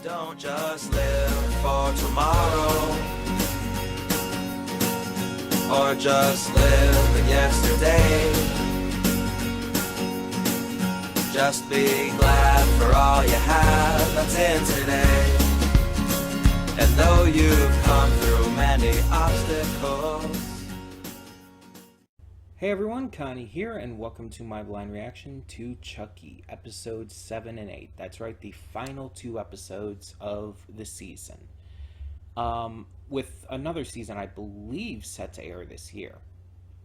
Don't just live for tomorrow, or just live in yesterday. Just be glad for all you have that's in today. And though you've come through many obstacles. Hey everyone, Connie here, and welcome to my blind reaction to Chucky, episodes 7 and 8. That's right, the final 2 episodes of the season. With another season, I believe, set to air this year.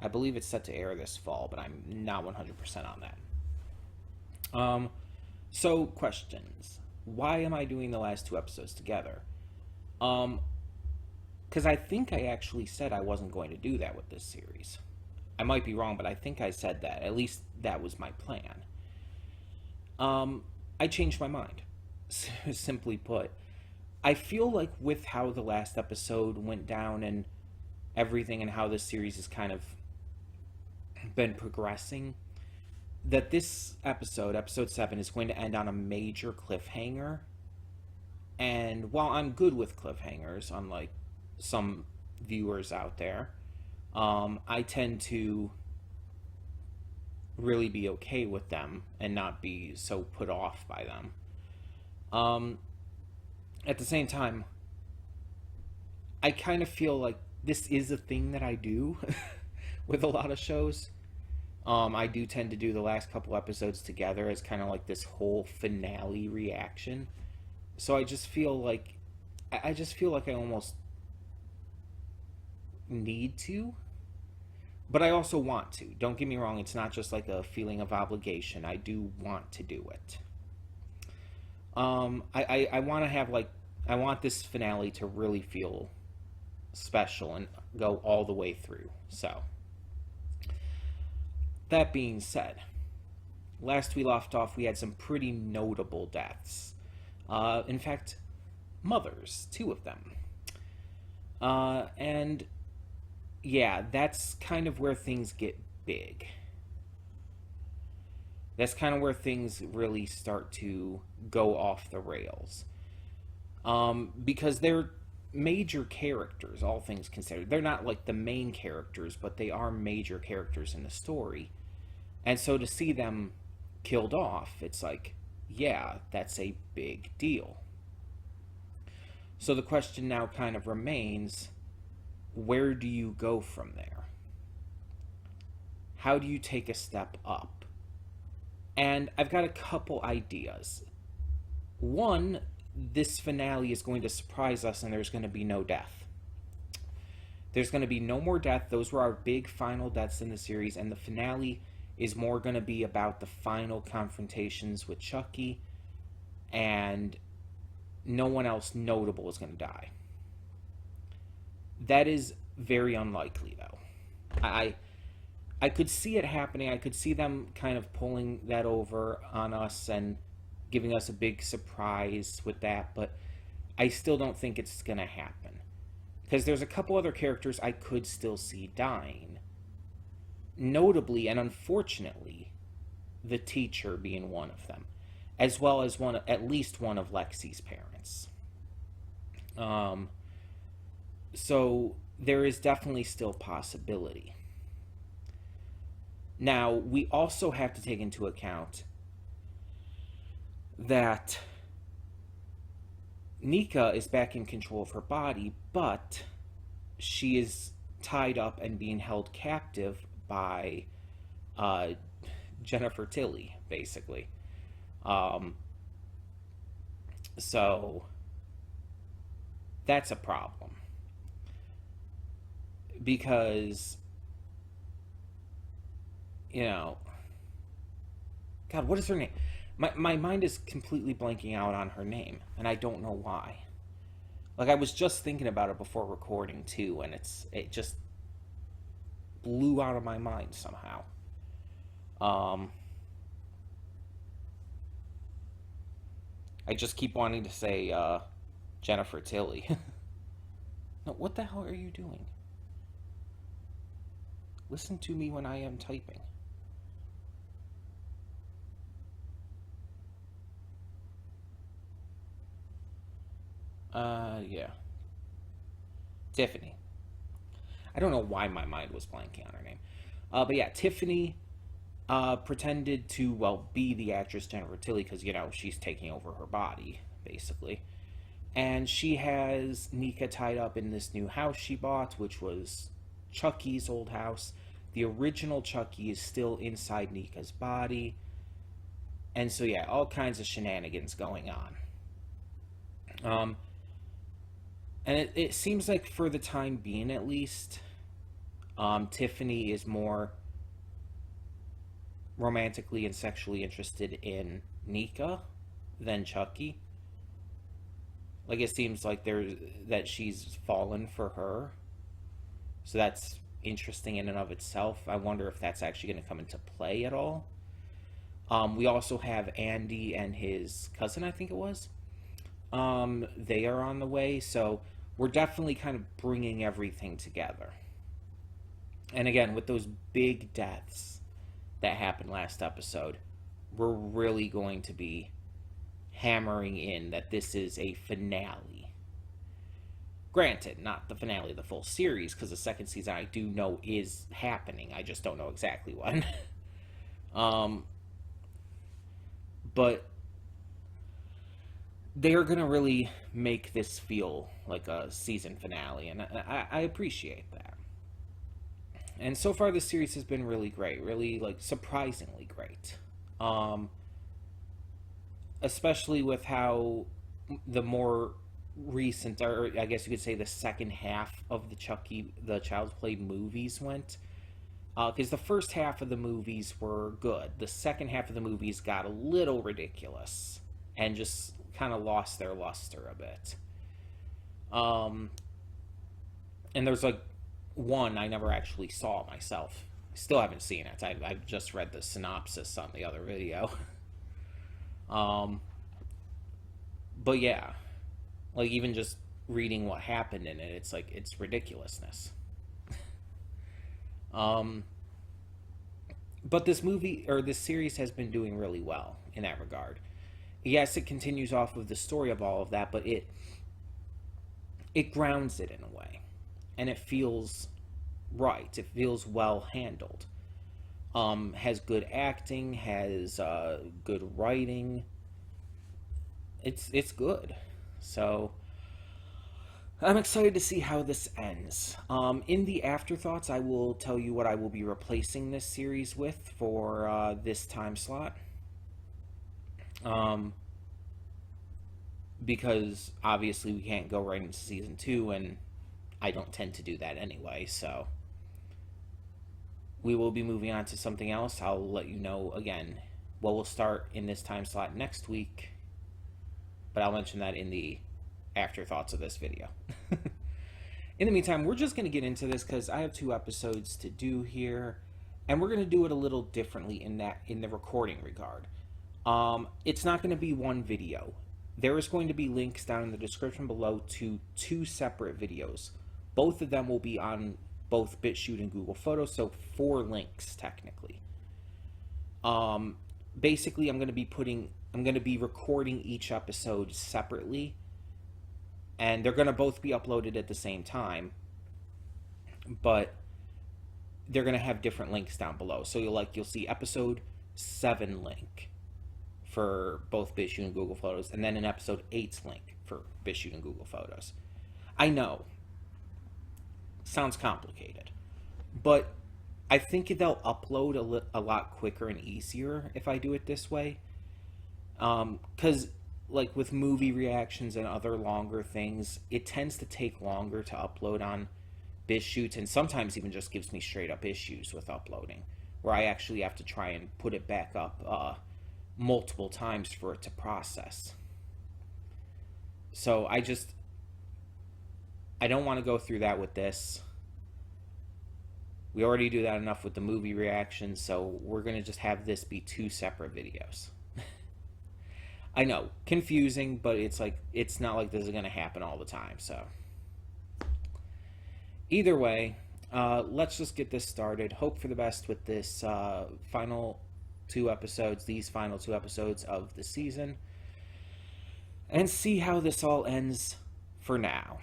I believe it's set to air this fall, but I'm not 100% on that. So, questions. Why am I doing the last 2 episodes together? Because I think I actually said I wasn't going to do that with this series. I might be wrong, but I think I said that. At least that was my plan. I changed my mind. Simply put. I feel like with how the last episode went down and everything and how this series has kind of been progressing, that this episode, episode 7, is going to end on a major cliffhanger. And while I'm good with cliffhangers, unlike some viewers out there, I tend to really be okay with them and not be so put off by them. At the same time, I kind of feel like this is a thing that I do with a lot of shows. I do tend to do the last couple episodes together as kind of like this whole finale reaction. So I just feel like I almost need to, but I also want to. Don't get me wrong, it's not just like a feeling of obligation. I do want to do it. I want to have I want this finale to really feel special and go all the way through. So that being said, last we left off, we had some pretty notable deaths. In fact, mothers, 2 of them. And yeah, that's kind of where things get big. That's kind of where things really start to go off the rails. Because they're major characters, all things considered. They're not like the main characters, but they are major characters in the story. And so to see them killed off, it's like, yeah, that's a big deal. So the question now kind of remains, where do you go from there? How do you take a step up? And I've got a couple ideas. One, this finale is going to surprise us and there's going to be no death. There's going to be no more death. Those were our big final deaths in the series, and the finale is more going to be about the final confrontations with Chucky, and no one else notable is going to die. That is very unlikely, though. I could see it happening. I could see them kind of pulling that over on us and giving us a big surprise with that, but I still don't think it's going to happen. Because there's a couple other characters I could still see dying. Notably, and unfortunately, the teacher being one of them, as well as at least one of Lexi's parents. So there is definitely still possibility. Now, we also have to take into account that Nika is back in control of her body, but she is tied up and being held captive by Jennifer Tilly, basically. So that's a problem. Because, God, what is her name? My mind is completely blanking out on her name, and I don't know why. I was just thinking about it before recording, too, and it just blew out of my mind somehow. I just keep wanting to say Jennifer Tilly. No, what the hell are you doing? Listen to me when I am typing. Yeah. Tiffany. I don't know why my mind was blanking on her name. But yeah, Tiffany pretended to, well, be the actress Jennifer Tilly because, she's taking over her body, basically. And she has Nika tied up in this new house she bought, which was Chucky's old house. The original Chucky is still inside Nika's body. And so, yeah, all kinds of shenanigans going on. And it seems like for the time being, at least, Tiffany is more romantically and sexually interested in Nika than Chucky. Like, it seems like that she's fallen for her. So that's interesting in and of itself. I wonder if that's actually going to come into play at all. We also have Andy and his cousin, I think it was. They are on the way, so we're definitely kind of bringing everything together. And again, with those big deaths that happened last episode, we're really going to be hammering in that this is a finale. Granted, not the finale of the full series, because the second season I do know is happening. I just don't know exactly when. But they're going to really make this feel like a season finale, and I appreciate that. And so far, this series has been really great, really, like, surprisingly great. Especially with how the more recent, or I guess you could say the second half of the Child's Play movies went. Because the first half of the movies were good. The second half of the movies got a little ridiculous and just kind of lost their luster a bit. And there's like one I never actually saw myself. I still haven't seen it. I've just read the synopsis on the other video. But yeah, like even just reading what happened in it, it's like, it's ridiculousness. But this movie, or this series, has been doing really well in that regard. Yes, it continues off of the story of all of that, but it grounds it in a way. And it feels right. It feels well handled. Has good acting, has good writing. It's good. So I'm excited to see how this ends. In the afterthoughts, I will tell you what I will be replacing this series with for this time slot. Because obviously we can't go right into season 2, and I don't tend to do that anyway, so we will be moving on to something else. I'll let you know again what will start in this time slot next week, but I'll mention that in the afterthoughts of this video. In the meantime, we're just going to get into this because I have 2 episodes to do here, and we're going to do it a little differently in the recording regard. It's not going to be one video. There is going to be links down in the description below to 2 separate videos. Both of them will be on both BitChute and Google Photos, so 4 links technically. Basically, I'm going to be recording each episode separately, and they're going to both be uploaded at the same time, but they're going to have different links down below. So you'll see episode 7 link for both BitChute and Google Photos, and then an episode 8's link for BitChute and Google Photos. I know, sounds complicated, but I think they'll upload a lot quicker and easier if I do it this way. Because like with movie reactions and other longer things, it tends to take longer to upload on BitChute, and sometimes even just gives me straight up issues with uploading, where I actually have to try and put it back up multiple times for it to process. So I don't want to go through that with this. We already do that enough with the movie reactions, so we're going to just have this be 2 separate videos. I know, confusing, but it's not like this is going to happen all the time, so. Either way, let's just get this started. Hope for the best with this final 2 episodes, these final 2 episodes of the season, and see how this all ends for now.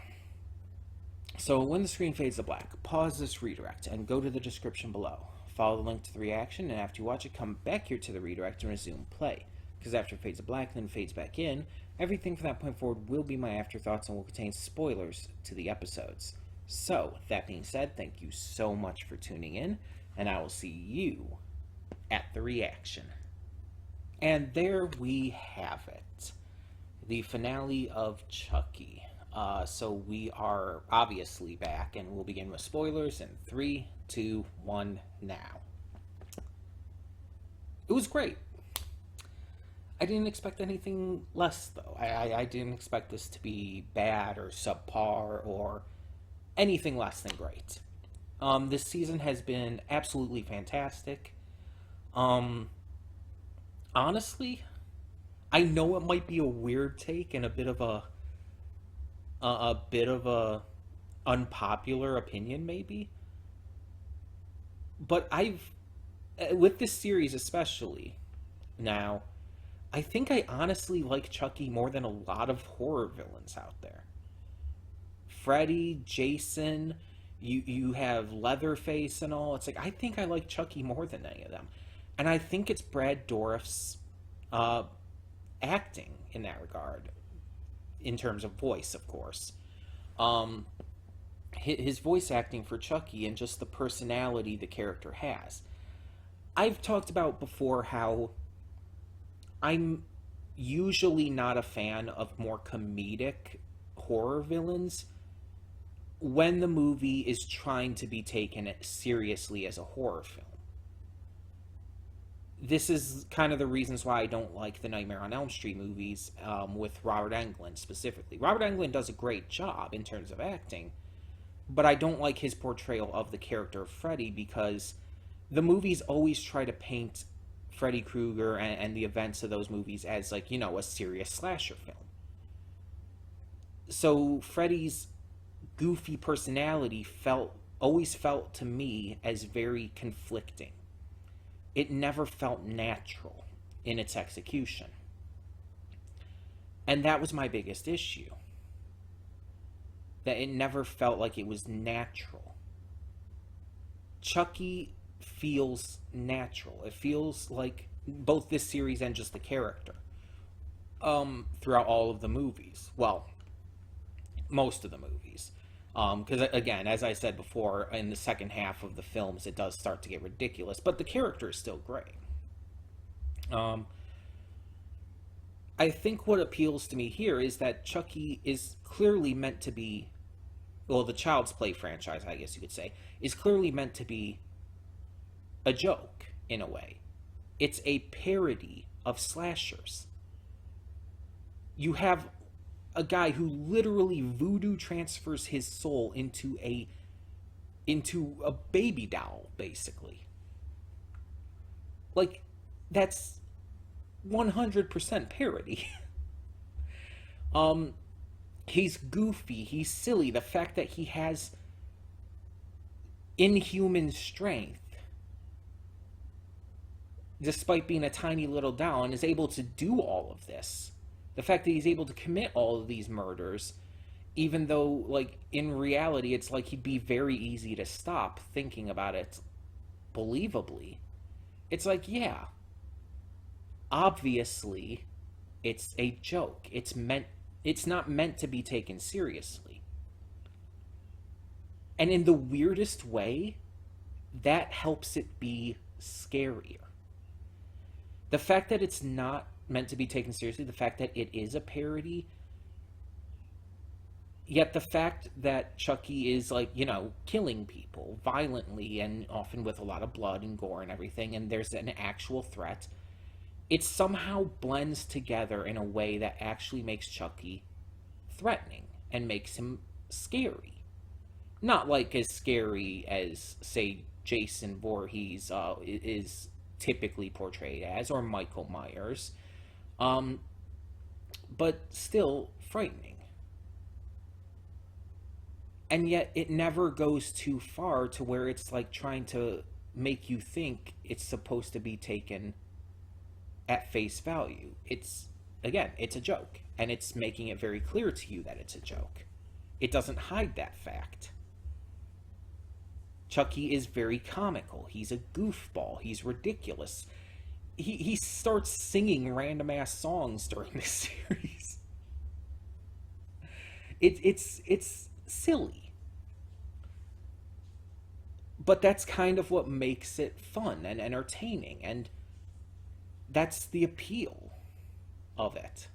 So when the screen fades to black, pause this redirect and go to the description below. Follow the link to the reaction, and after you watch it, come back here to the redirect and resume play. Because after it fades to black, then fades back in, everything from that point forward will be my afterthoughts and will contain spoilers to the episodes. So, that being said, thank you so much for tuning in, and I will see you at the reaction. And there we have it. The finale of Chucky. So we are obviously back, and we'll begin with spoilers in 3, 2, 1, now. It was great. I didn't expect anything less, though. I didn't expect this to be bad or subpar or anything less than great. This season has been absolutely fantastic. Honestly, I know it might be a weird take and a bit of a unpopular opinion, maybe. But with this series especially, now, I think I honestly like Chucky more than a lot of horror villains out there. Freddy, Jason, you have Leatherface and all. It's like, I think I like Chucky more than any of them. And I think it's Brad Dourif's acting in that regard, in terms of voice, of course. His voice acting for Chucky and just the personality the character has. I've talked about before how I'm usually not a fan of more comedic horror villains when the movie is trying to be taken seriously as a horror film. This is kind of the reasons why I don't like the Nightmare on Elm Street movies, with Robert Englund specifically. Robert Englund does a great job in terms of acting, but I don't like his portrayal of the character of Freddy because the movies always try to paint Freddy Krueger and the events of those movies as, like, you know, a serious slasher film. So Freddy's goofy personality always felt to me as very conflicting. It never felt natural in its execution. And that was my biggest issue. That it never felt like it was natural. Chucky feels natural. It feels like both this series and just the character. Throughout all of the movies. Well, most of the movies. Because, again, as I said before, in the second half of the films, it does start to get ridiculous, but the character is still great. I think what appeals to me here is that Chucky is clearly meant to be, well, the Child's Play franchise, I guess you could say, is clearly meant to be a joke, in a way. It's a parody of slashers. You have a guy who literally voodoo transfers his soul into a baby doll, basically. Like, that's 100% parody. He's goofy, he's silly. The fact that he has inhuman strength, despite being a tiny little doll, and is able to do all of this. The fact that he's able to commit all of these murders, even though, like, in reality, it's like he'd be very easy to stop thinking about it believably. It's like, yeah, obviously, it's a joke. It's not meant to be taken seriously. And in the weirdest way, that helps it be scarier. The fact that it's not meant to be taken seriously, the fact that it is a parody, yet the fact that Chucky is, like, you know, killing people violently and often with a lot of blood and gore and everything, and there's an actual threat, it somehow blends together in a way that actually makes Chucky threatening and makes him scary. Not like as scary as, say, Jason Voorhees is typically portrayed as, or Michael Myers, but still frightening. And yet it never goes too far to where it's like trying to make you think it's supposed to be taken at face value. It's, again, it's a joke, and it's making it very clear to you that it's a joke. it doesn't hide that fact. Chucky is very comical. He's a goofball. He's ridiculous. He starts singing random ass songs during this series. It's silly, but that's kind of what makes it fun and entertaining, and that's the appeal of it.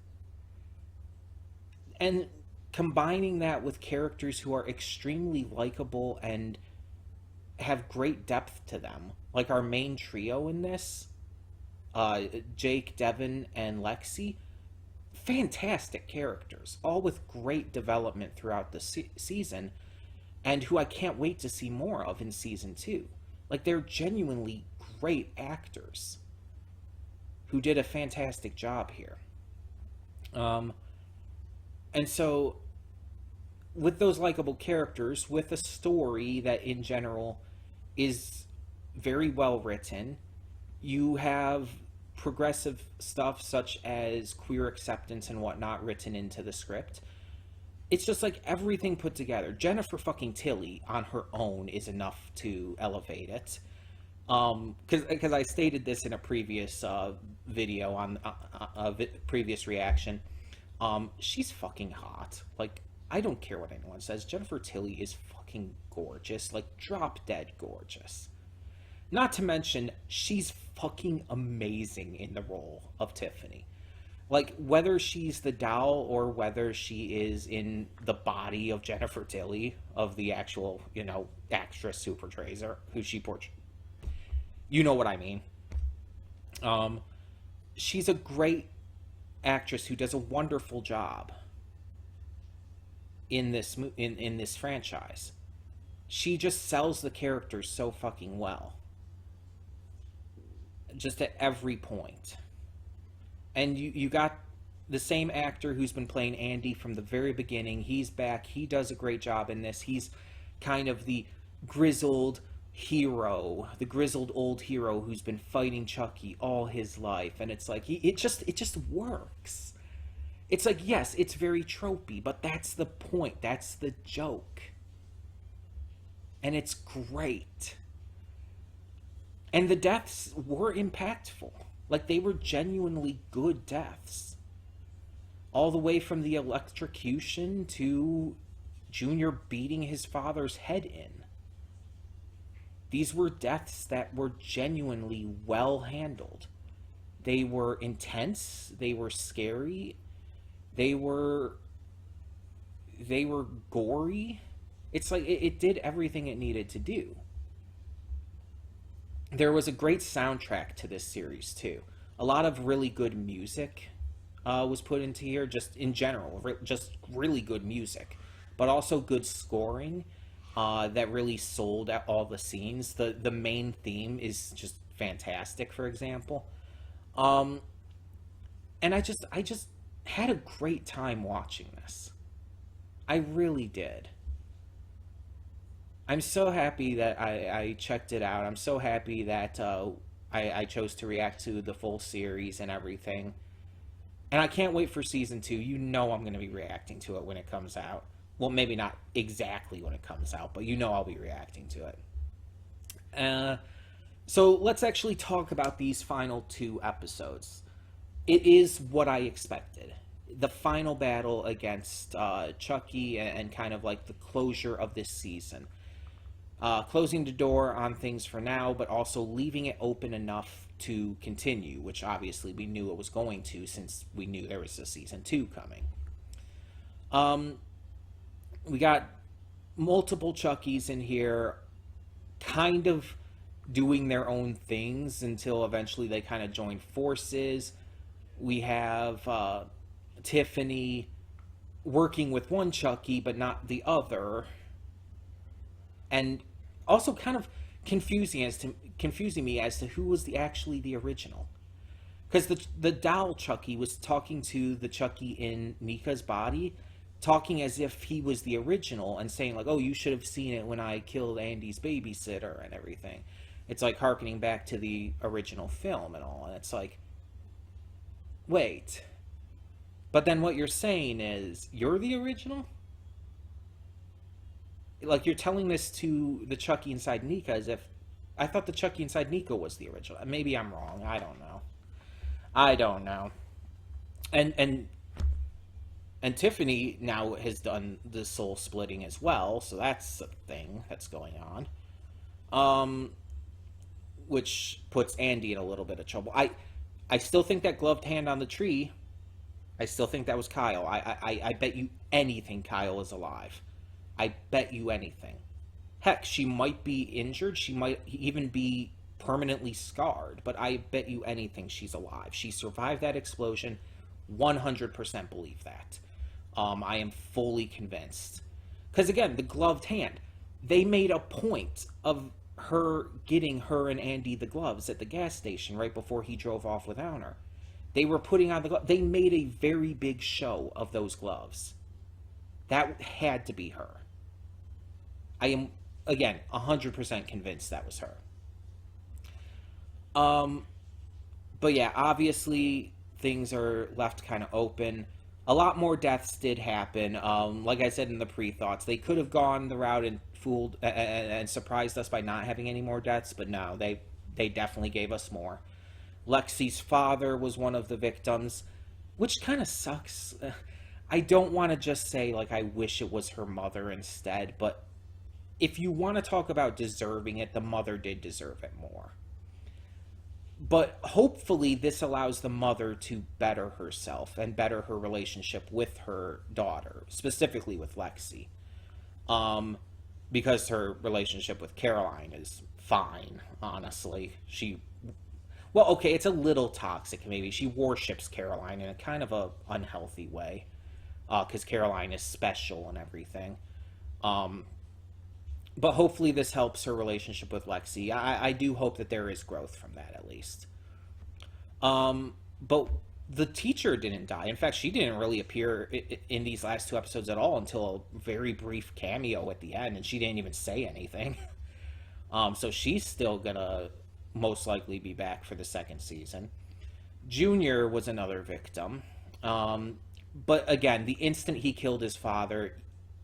And combining that with characters who are extremely likable and have great depth to them, like our main trio in this, Jake, Devin, and Lexi, fantastic characters, all with great development throughout the season, and who I can't wait to see more of in season 2. Like, they're genuinely great actors who did a fantastic job here. And so, with those likable characters, with a story that in general is very well written, you have progressive stuff such as queer acceptance and whatnot written into the script. It's just like everything put together. Jennifer fucking Tilly on her own is enough to elevate it. Because I stated this in a previous video on a previous reaction. She's fucking hot. Like, I don't care what anyone says. Jennifer Tilly is fucking gorgeous. Like, drop dead gorgeous. Not to mention, she's fucking amazing in the role of Tiffany. Like, whether she's the doll or whether she is in the body of Jennifer Tilly, of the actual, actress who portrays her, who she portrays. You know what I mean. She's a great actress who does a wonderful job in this franchise. She just sells the characters so fucking well. Just at every point. And you got the same actor who's been playing Andy from the very beginning. He's back. He does a great job in this. He's kind of the grizzled hero, the grizzled old hero who's been fighting Chucky all his life. And it's like, it just works. It's like, yes, it's very tropey, but that's the point. That's the joke. And it's great. And the deaths were impactful. Like, they were genuinely good deaths. All the way from the electrocution to Junior beating his father's head in. These were deaths that were genuinely well handled. They were intense. They were scary. They were gory. It's like, it did everything it needed to do. There was a great soundtrack to this series, too. A lot of really good music was put into here, just in general. Just really good music. But also good scoring that really sold at all the scenes. The main theme is just fantastic, for example. And I just had a great time watching this. I really did. I'm so happy that I checked it out. I'm so happy that I chose to react to the full series and everything. And I can't wait for season 2. You know I'm going to be reacting to it when it comes out. Well, maybe not exactly when it comes out, but you know I'll be reacting to it. So let's actually talk about these final 2 episodes. It is what I expected. The final battle against Chucky and kind of like the closure of this season. Closing the door on things for now, but also leaving it open enough to continue, which obviously we knew it was going to, since we knew there was a season 2 coming. We got multiple Chuckies in here, kind of doing their own things until eventually they kind of join forces. We have Tiffany working with one Chucky, but not the other. And also kind of confusing me as to who was actually the original, because the doll Chucky was talking to the Chucky in Mika's body, talking as if he was the original and saying like, "Oh, you should have seen it when I killed Andy's babysitter," and everything. It's like harkening back to the original film and all, and it's like, wait, but then what you're saying is you're the original? like you're telling this to the Chucky inside Nika as if I thought the Chucky inside Nika was the original. Maybe I'm wrong. I don't know. I don't know. And and Tiffany now has done the soul splitting as well, so that's a thing that's going on. Um, which puts Andy in a little bit of trouble. I still think that gloved hand on the tree. I still think that was Kyle. I bet you anything Kyle is alive. I bet you anything. Heck, she might be injured. She might even be permanently scarred. But I bet you anything she's alive. She survived that explosion. 100% believe that. I am fully convinced. Because again, the gloved hand. They made a point of her getting her and Andy the gloves at the gas station right before he drove off without her. They were putting on the gloves. They made a very big show of those gloves. That had to be her. I am, again, 100% convinced that was her. But yeah, obviously things are left kind of open. A lot more deaths did happen. Like I said in the pre-thoughts, they could have gone the route and fooled and surprised us by not having any more deaths, but no, they definitely gave us more. Lexi's father was one of the victims, which kind of sucks. I don't want to just say, like, I wish it was her mother instead, but if you want to talk about deserving it, the mother did deserve it more. But hopefully this allows the mother to better herself and better her relationship with her daughter, specifically with Lexi. Because her relationship with Caroline is fine, honestly. Well, okay, it's a little toxic, maybe. She worships Caroline in a kind of a unhealthy way, because Caroline is special and everything. But hopefully this helps her relationship with Lexi. I do hope that there is growth from that, at least. But the teacher didn't die. In fact, she didn't really appear in these last two episodes at all until a very brief cameo at the end, and she didn't even say anything. So she's still gonna most likely be back for the second season. Junior was another victim. But again, the instant he killed his father,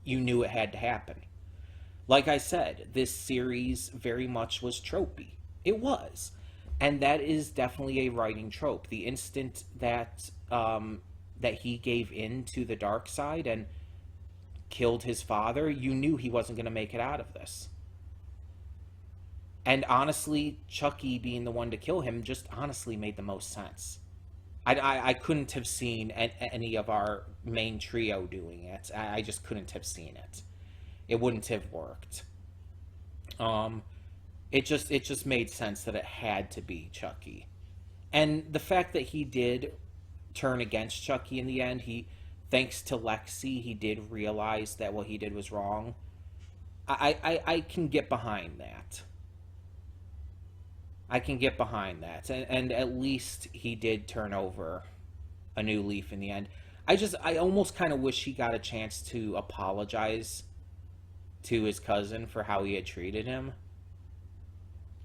you knew it had to happen. Like I said, this series very much was tropey. It was. And that is definitely a writing trope. The instant that that he gave in to the dark side and killed his father, you knew he wasn't going to make it out of this. And honestly, Chucky being the one to kill him just honestly made the most sense. I couldn't have seen any of our main trio doing it. I just couldn't have seen it. It wouldn't have worked. It just made sense that it had to be Chucky. And the fact that he did turn against Chucky in the end, thanks to Lexi, he did realize that what he did was wrong. I can get behind that. I can get behind that. And at least he did turn over a new leaf in the end. I almost kind of wish he got a chance to apologize to his cousin for how he had treated him.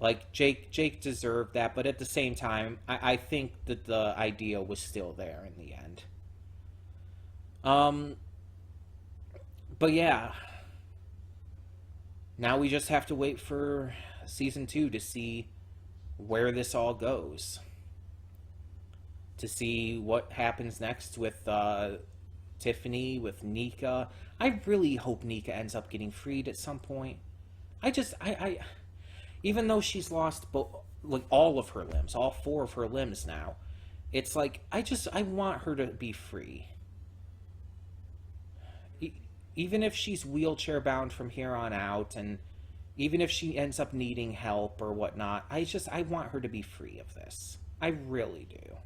Like, Jake deserved that, but at the same time, I think that the idea was still there in the end. But yeah. Now we just have to wait for season 2 to see where this all goes. To see what happens next with Tiffany, with Nika. I really hope Nika ends up getting freed at some point. I even though she's lost like all of her limbs, all 4 of her limbs now, it's like I want her to be free. Even if she's wheelchair bound from here on out, and even if she ends up needing help or whatnot, I want her to be free of this. I really do.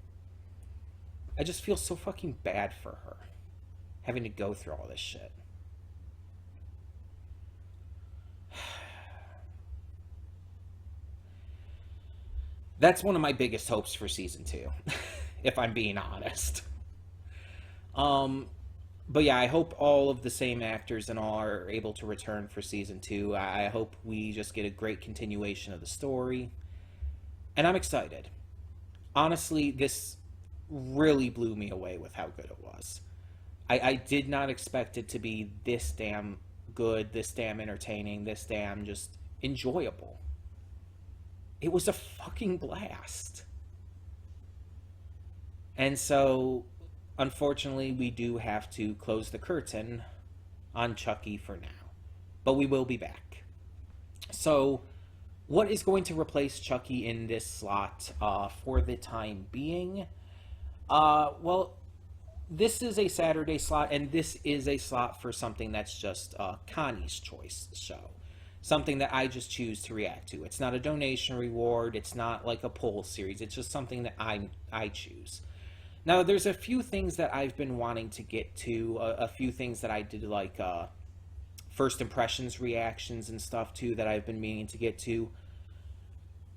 I just feel so fucking bad for her, having to go through all this shit. That's one of my biggest hopes for season 2, if I'm being honest. But yeah, I hope all of the same actors and all are able to return for season 2. I hope we just get a great continuation of the story. And I'm excited. Honestly, this really blew me away with how good it was. I did not expect it to be this damn good, this damn entertaining, this damn just enjoyable. It was a fucking blast. And so, unfortunately, we do have to close the curtain on Chucky for now. But we will be back. So, what is going to replace Chucky in this slot for the time being? Well, this is a Saturday slot, and this is a slot for something that's just Connie's choice show. Something that I just choose to react to. It's not a donation reward. It's not like a poll series. It's just something that I choose. Now, there's a few things that I've been wanting to get to. A few things that I did, like first impressions reactions and stuff, too, that I've been meaning to get to.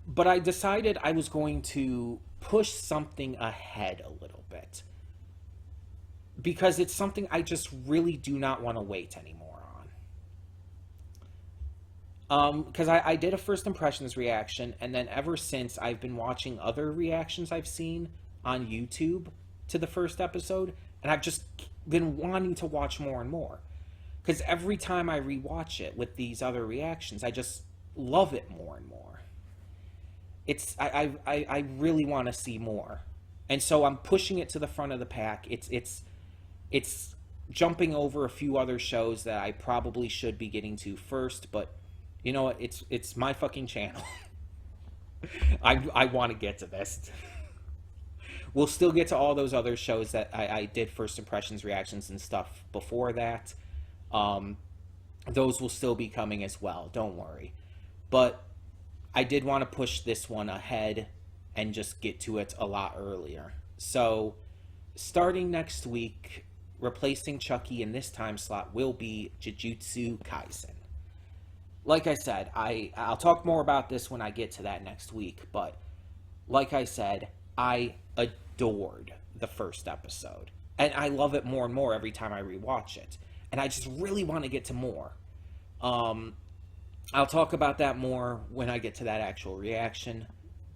But I decided I was going to push something ahead a little bit, because it's something I just really do not want to wait anymore on. Because I did a first impressions reaction, and then ever since I've been watching other reactions I've seen on YouTube to the first episode, and I've just been wanting to watch more and more. Because every time I rewatch it with these other reactions, I just love it more and more. I really want to see more. And so I'm pushing it to the front of the pack. It's jumping over a few other shows that I probably should be getting to first, but you know what? It's my fucking channel. I want to get to this. We'll still get to all those other shows that I did first impressions reactions and stuff before that. Those will still be coming as well. Don't worry. But I did want to push this one ahead and just get to it a lot earlier. So starting next week, replacing Chucky in this time slot will be Jujutsu Kaisen. Like I said, I'll talk more about this when I get to that next week, but like I said, I adored the first episode, and I love it more and more every time I rewatch it, and I just really want to get to more. I'll talk about that more when I get to that actual reaction,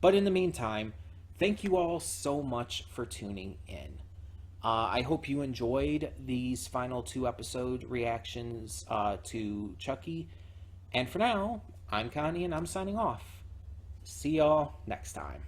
but in the meantime, thank you all so much for tuning in. I hope you enjoyed these final 2 episode reactions to Chucky. And for now, I'm Connie and I'm signing off. See y'all next time.